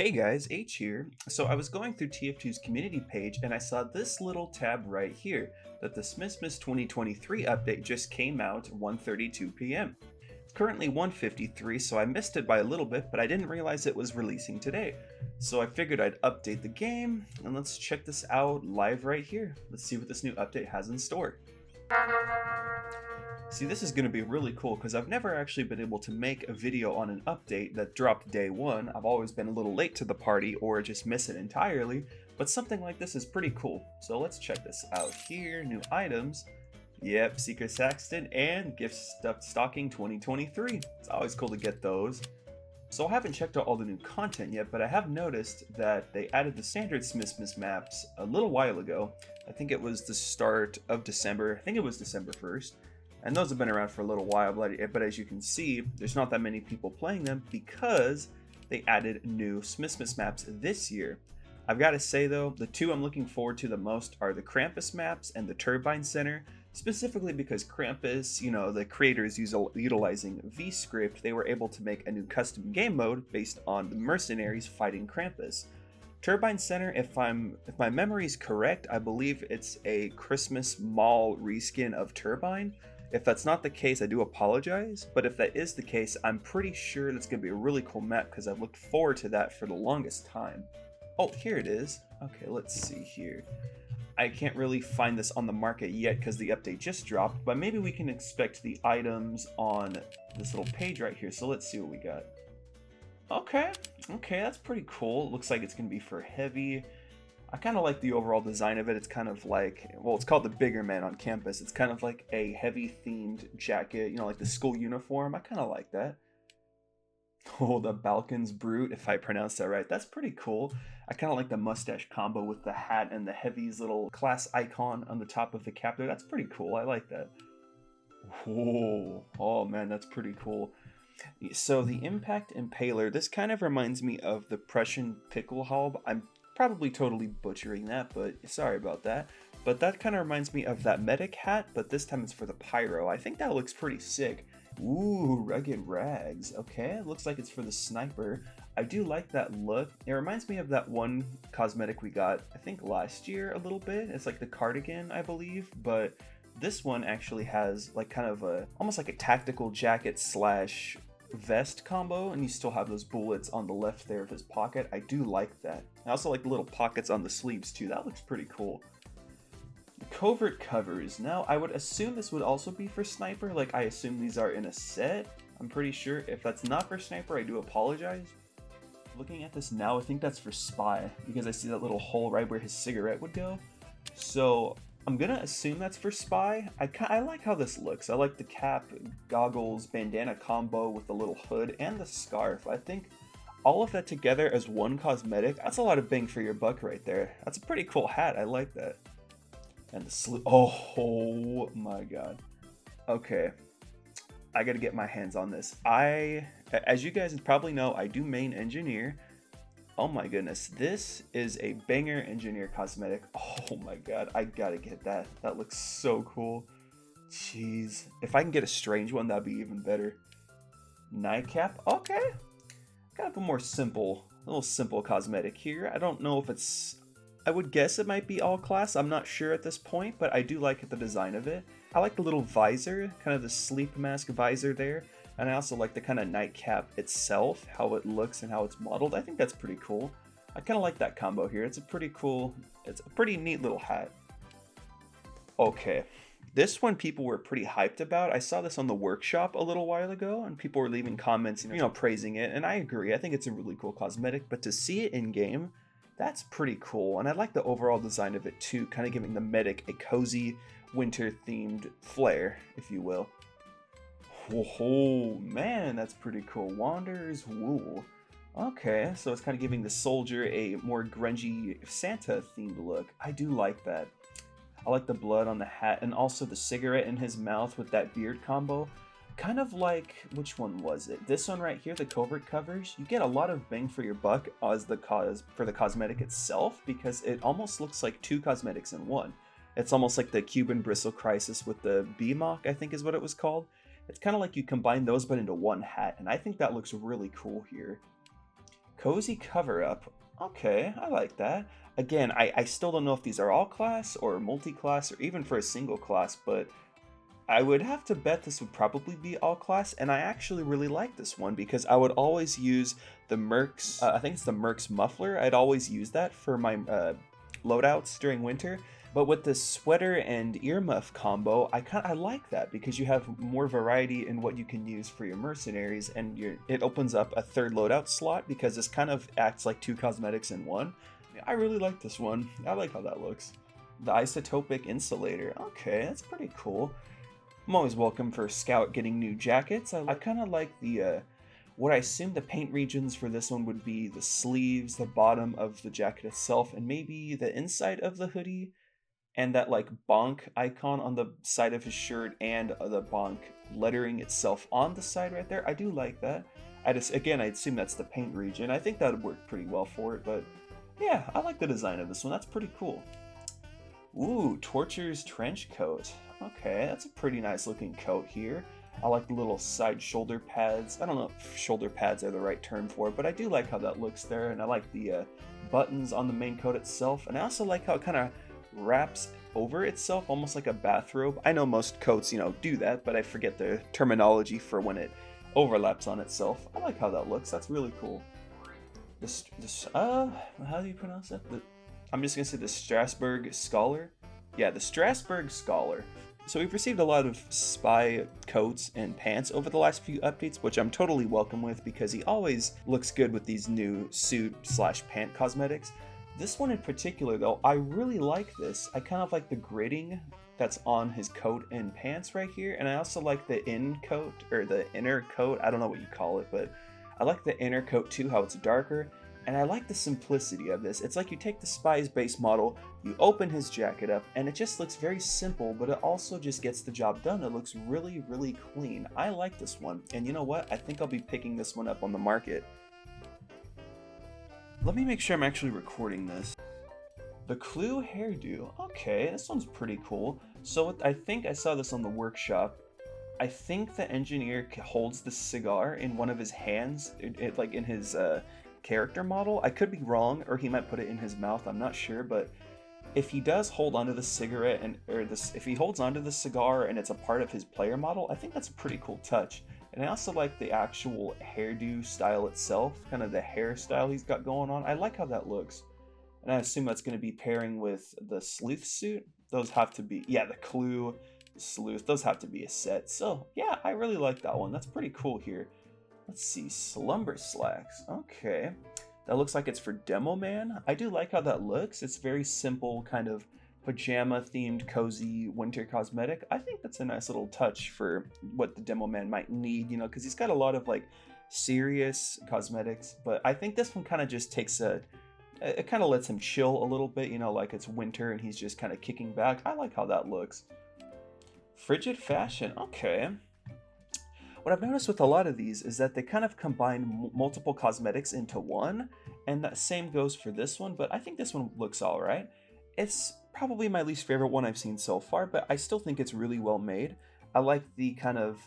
Hey guys, H here. So I was going through TF2's community page and I saw this little tab right here that the Smissmas 2023 update just came out 1:32 p.m. It's currently 1:53, so I missed it by a little bit, but I didn't realize it was releasing today. So I figured I'd update the game and let's check this out live right here. Let's see what this new update has in store. See, this is going to be really cool because I've never actually been able to make a video on an update that dropped day one. I've always been a little late to the party or just miss it entirely, but something like this is pretty cool. So let's check this out here. New items. Yep, Secret Saxton and Gift Stuffed Stocking 2023. It's always cool to get those. So I haven't checked out all the new content yet, but I have noticed that they added the standard Smissmas maps a little while ago. I think it was the start of December. I think it was December 1st. And those have been around for a little while, but as you can see, there's not that many people playing them because they added new Smissmas maps this year. I've got to say though, the two I'm looking forward to the most are the Krampus maps and the Turbine Center, specifically because Krampus, the creators utilizing VScript, they were able to make a new custom game mode based on the mercenaries fighting Krampus. Turbine Center, if my memory is correct, I believe it's a Christmas mall reskin of Turbine. If that's not the case, I do apologize, but if that is the case, I'm pretty sure that's going to be a really cool map because I've looked forward to that for the longest time. Oh, here it is. Okay, let's see here. I can't really find this on the market yet because the update just dropped, but maybe we can expect the items on this little page right here, so let's see what we got. Okay, that's pretty cool. It looks like it's going to be for heavy. I kind of like the overall design of it. It's kind of like, well, it's called the Bigger Man on campus. It's kind of like a heavy themed jacket, like the school uniform. I kind of like that. Oh, the Balkans Brute, if I pronounced that right. That's pretty cool. I kind of like the mustache combo with the hat and the Heavy's little class icon on the top of the cap there. That's pretty cool. I like that. Whoa. Oh man, that's pretty cool. So the Impact Impaler, this kind of reminds me of the Prussian Pickelhaube. I'm probably totally butchering that, but sorry about that. But that kind of reminds me of that medic hat, but this time it's for the pyro. I think that looks pretty sick. Ooh, rugged rags. Okay, it looks like it's for the sniper. I do like that look. It reminds me of that one cosmetic we got, I think last year a little bit. It's like the cardigan, I believe, but this one actually has like kind of almost like a tactical jacket slash vest combo, and you still have those bullets on the left there of his pocket. I do like that. I also like the little pockets on the sleeves too. That looks pretty cool. The covert covers. Now I would assume this would also be for sniper. Like I assume these are in a set. I'm pretty sure. If that's not for sniper, I do apologize. Looking at this now, I think that's for spy because I see that little hole right where his cigarette would go. So I'm gonna assume that's for spy. I like how this looks. I like the cap, goggles, bandana combo with the little hood and the scarf. I think all of that together as one cosmetic, that's a lot of bang for your buck right there. That's a pretty cool hat. I like that. And the sleeve. Oh my god. Okay. I gotta get my hands on this. As you guys probably know, I do main engineer. Oh my goodness, this is a banger engineer cosmetic. Oh my god, I gotta get that. That looks so cool. Jeez. If I can get a strange one, that'd be even better. Nightcap, okay. Kind of a more simple, little simple cosmetic here. I don't know if it's, I would guess it might be all class. I'm not sure at this point, but I do like the design of it. I like the little visor, kind of the sleep mask visor there. And I also like the kind of nightcap itself, how it looks and how it's modeled. I think that's pretty cool. I kind of like that combo here. It's a pretty neat little hat. Okay, this one people were pretty hyped about. I saw this on the workshop a little while ago and people were leaving comments, praising it. And I agree, I think it's a really cool cosmetic, but to see it in game, that's pretty cool. And I like the overall design of it too, kind of giving the medic a cozy winter themed flair, if you will. Oh man, that's pretty cool. Wanderer's Wool. Okay, so it's kind of giving the soldier a more grungy Santa themed look. I do like that. I like the blood on the hat and also the cigarette in his mouth with that beard combo. Kind of like, which one was it? This one right here, the covert covers. You get a lot of bang for your buck for the cosmetic itself because it almost looks like two cosmetics in one. It's almost like the Cuban Bristle Crisis with the BMOC, I think is what it was called. It's kind of like you combine those but into one hat, and I think that looks really cool here. Cozy cover-up. Okay, I like that. Again, I still don't know if these are all class or multi-class or even for a single class, but I would have to bet this would probably be all class, and I actually really like this one because I would always use the Mercs, I think it's the Mercs muffler. I'd always use that for my loadouts during winter. But with the sweater and earmuff combo, I like that because you have more variety in what you can use for your mercenaries, and it opens up a third loadout slot because this kind of acts like two cosmetics in one. I really like this one. I like how that looks. The isotopic insulator. Okay, that's pretty cool. I'm always welcome for Scout getting new jackets. I kind of like the, what I assume the paint regions for this one would be the sleeves, the bottom of the jacket itself, and maybe the inside of the hoodie, and that like bonk icon on the side of his shirt, and the bonk lettering itself on the side right there. I do like that. Again, I assume that's the paint region. I think that would work pretty well for it, but yeah, I like the design of this one. That's pretty cool. Ooh, Torture's trench coat. Okay, that's a pretty nice looking coat here. I like the little side shoulder pads. I don't know if shoulder pads are the right term for it, but I do like how that looks there, and I like the buttons on the main coat itself, and I also like how it kind of wraps over itself almost like a bathrobe. I know most coats, do that, but I forget the terminology for when it overlaps on itself. I like how that looks. That's really cool. How do you pronounce that? I'm just gonna say the Strasbourg Scholar. Yeah, the Strasbourg Scholar. So we've received a lot of spy coats and pants over the last few updates, which I'm totally welcome with because he always looks good with these new suit/pant cosmetics. This one in particular though, I really like this. I kind of like the gridding that's on his coat and pants right here, and I also like the inner coat, I don't know what you call it, but I like the inner coat too, how it's darker. And I like the simplicity of this. It's like you take the spy's base model, you open his jacket up, and it just looks very simple, but it also just gets the job done. It looks really, really clean. I like this one. And you know what? I think I'll be picking this one up on the market. Let me make sure I'm actually recording this. The Clue hairdo. Okay, this one's pretty cool. So I think I saw this on the workshop. I think the engineer holds the cigar in one of his hands, like in his character model. I could be wrong, or he might put it in his mouth. I'm not sure, but if he does hold onto the cigarette if he holds onto the cigar and it's a part of his player model, I think that's a pretty cool touch. And I also like the actual hairdo style itself, kind of the hairstyle he's got going on. I like how that looks. And I assume that's going to be pairing with the sleuth suit. Those have to be, yeah, the Clue, sleuth, those have to be a set. So yeah, I really like that one. That's pretty cool here. Let's see, slumber slacks. Okay, that looks like it's for Demo Man. I do like how that looks. It's very simple, kind of pajama themed, cozy winter cosmetic. I think that's a nice little touch for what the Demo Man might need, because he's got a lot of like serious cosmetics, but I think this one kind of just takes it kind of lets him chill a little bit, like it's winter and he's just kind of kicking back. I like how that looks. Frigid fashion. Okay. What I've noticed with a lot of these is that they kind of combine multiple cosmetics into one, and that same goes for this one, but I think this one looks alright. It's probably my least favorite one I've seen so far, but I still think it's really well made. I like the kind of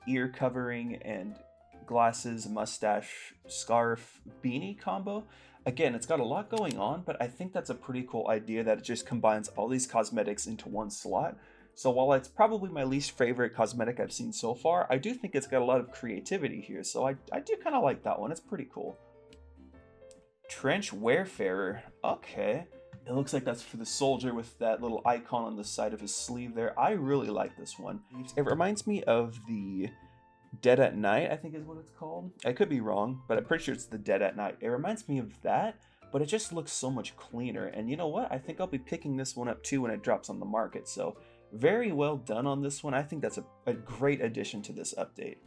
ear covering and glasses, mustache, scarf, beanie combo. Again, it's got a lot going on, but I think that's a pretty cool idea that it just combines all these cosmetics into one slot. So while it's probably my least favorite cosmetic I've seen so far, I do think it's got a lot of creativity here, so I do kind of like that one. It's pretty cool. Trench Wayfarer. Okay. It looks like that's for the soldier with that little icon on the side of his sleeve there. I really like this one. It reminds me of the Dead at Night, I think is what it's called. I could be wrong, but I'm pretty sure it's the Dead at Night. It reminds me of that, but it just looks so much cleaner. And you know what? I think I'll be picking this one up too when it drops on the market. So very well done on this one. I think that's a great addition to this update.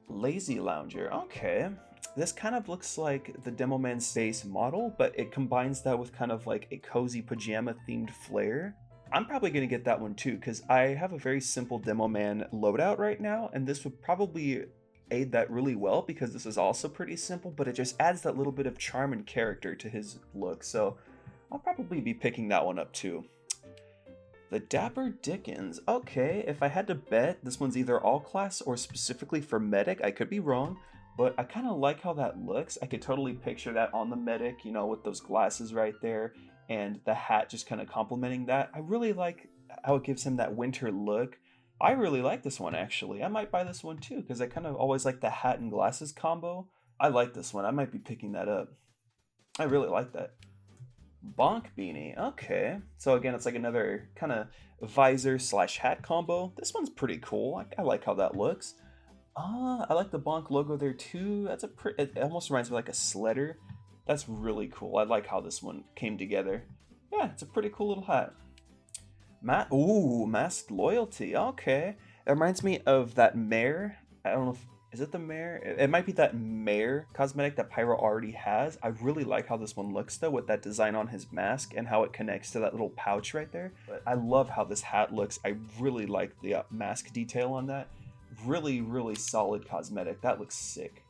Lazy Lounger. Okay. This kind of looks like the Demo Man's base model, but it combines that with kind of like a cozy pajama themed flair. I'm probably going to get that one too, because I have a very simple Demo Man loadout right now, and this would probably aid that really well because this is also pretty simple, but it just adds that little bit of charm and character to his look, so I'll probably be picking that one up too. The Dapper Dickens. Okay, if I had to bet, this one's either all class or specifically for medic. I could be wrong, But I kind of like how that looks. I could totally picture that on the medic, you know, with those glasses right there and the hat just kind of complementing that. I really like how it gives him that winter look. I really like this one actually. I might buy this one too because I kind of always like the hat and glasses combo. I like this one. I might be picking that up. I really like that. Bonk beanie. Okay. So again, it's like another kind of visor slash hat combo. This one's pretty cool. I like how that looks. Ah, I like the Bonk logo there too. That's a it almost reminds me of like a sledder. That's really cool. I like how this one came together. Yeah, it's a pretty cool little hat. Ooh, masked loyalty. Okay. It reminds me of that mare. I don't know if is it the mare? It might be that mare cosmetic that Pyro already has. I really like how this one looks though with that design on his mask and how it connects to that little pouch right there. But I love how this hat looks. I really like the mask detail on that. Really, really solid cosmetic. That looks sick.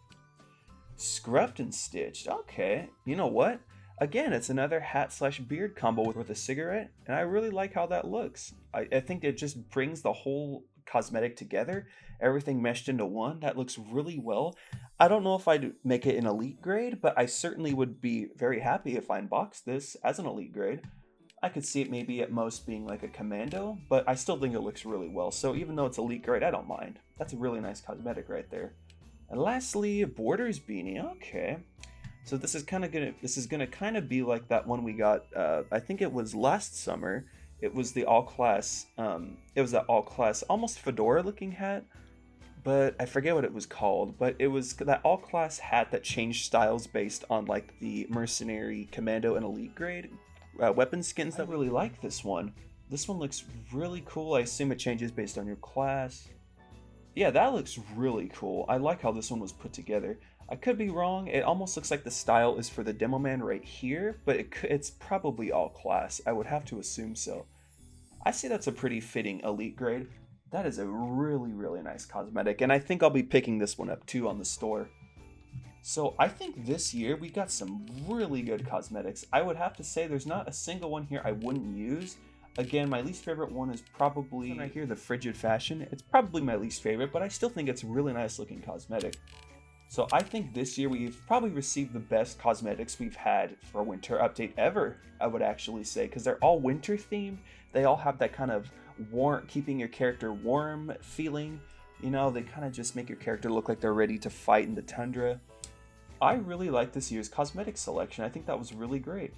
Scruffed and stitched. Okay. You know what? Again, it's another hat slash beard combo with a cigarette, and I really like how that looks. I think it just brings the whole cosmetic together, everything meshed into one. That looks really well. I don't know if I'd make it an elite grade, but I certainly would be very happy if I unboxed this as an elite grade. I could see it maybe at most being like a commando, but I still think it looks really well. So even though it's elite grade, I don't mind. That's a really nice cosmetic right there. And lastly, Borders beanie. Okay. So this is gonna kind of be like that one we got. I think it was last summer. It was the all class. It was that all class, almost fedora looking hat, but I forget what it was called. But it was that all class hat that changed styles based on like the mercenary, commando, and elite grade weapon skins. That I really like this one. This one looks really cool. I assume it changes based on your class. Yeah, that looks really cool. I like how this one was put together. I could be wrong. It almost looks like the style is for the demo man right here, but it's probably all class. I would have to assume so. I see that's a pretty fitting elite grade. That is a really, really nice cosmetic, and I think I'll be picking this one up too on the store. So I think this year we got some really good cosmetics. I would have to say there's not a single one here I wouldn't use. Again, my least favorite one is probably right here, the Frigid Fashion. It's probably my least favorite, but I still think it's a really nice looking cosmetic. So I think this year we've probably received the best cosmetics we've had for a winter update ever, I would actually say, because they're all winter themed. They all have that kind of warm, keeping your character warm feeling. You know, they kind of just make your character look like they're ready to fight in the tundra. I really like this year's cosmetic selection. I think that was really great.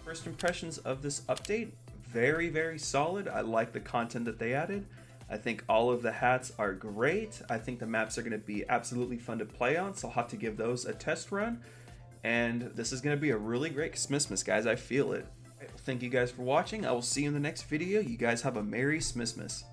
First impressions of this update, very, very solid. I like the content that they added. I think all of the hats are great. I think the maps are going to be absolutely fun to play on, so I'll have to give those a test run. And this is going to be a really great Smissmas, guys. I feel it. Thank you guys for watching. I will see you in the next video. You guys have a Merry Smissmas.